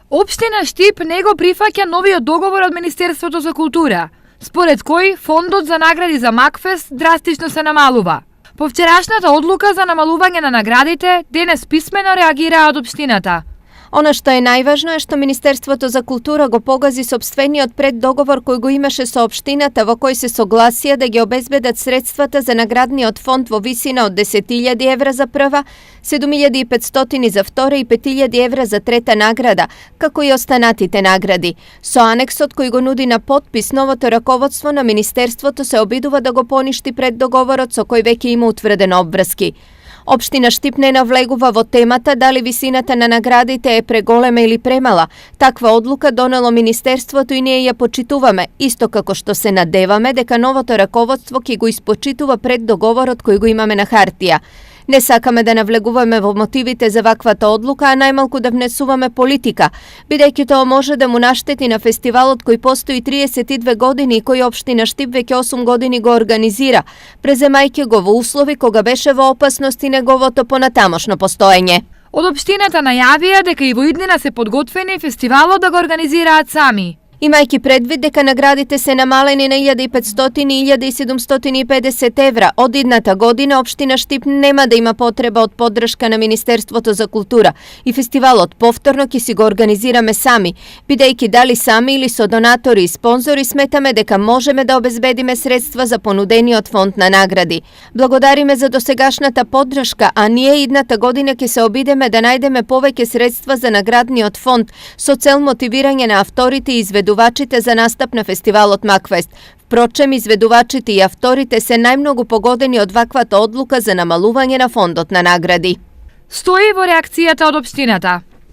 Општина Штип не го прифаќа новиот договор од Министерството за култура, според кој фондот за награди за Макфест драстично се намалува. По вчерашната одлука за намалување на наградите, денес писмено реагираа од општината. Оно што е најважно е што Министерството за култура го погази сопствениот преддоговор кој го имаше со општината во кој се согласија да ги обезбедат средствата за наградниот фонд во висина од 10.000 евра за прва, 7.500 за втора и 5.000 евра за трета награда, како и останатите награди. Со анексот кој го нуди на подпис, новото раководство на Министерството се обидува да го поништи преддоговорот со кој веќе има утврдени обврски. Општина Штип не навлегува во темата дали висината на наградите е преголема или премала. Таква одлука донело Министерството и ние ја почитуваме, исто како што се надеваме дека новото раководство ќе го испочитува пред договорот кој го имаме на хартија. Не сакаме да навлегуваме во мотивите за ваквата одлука, а најмалку да внесуваме политика, бидејќи тоа може да му наштети на фестивалот кој постои 32 години и кој општина Штип веќе 8 години го организира, преземајќи го во услови кога беше во опасност и неговото понатамошно постоење. Од општината најавија дека и во иднина се подготвени фестивалот да го организираат сами. Имајќи предвид дека наградите се намалени на 1.500 и 1.750 евра, од идната година општина Штип нема да има потреба од поддршка на Министерството за култура и фестивалот повторно ќе си го организираме сами, бидејќи дали сами или со донатори и спонзори сметаме дека можеме да обезбедиме средства за понудениот фонд на награди. Благодариме за досегашната поддршка, а ние идната година ќе се обидеме да најдеме повеќе средства за наградниот фонд со цел мотивирање на авторите и изведувачите за настап на фестивалот Макфест. Впрочем, изведувачите и авторите се најмногу погодени од ваквата одлука за намалување на фондот на награди. Стои во реакцијата од општината.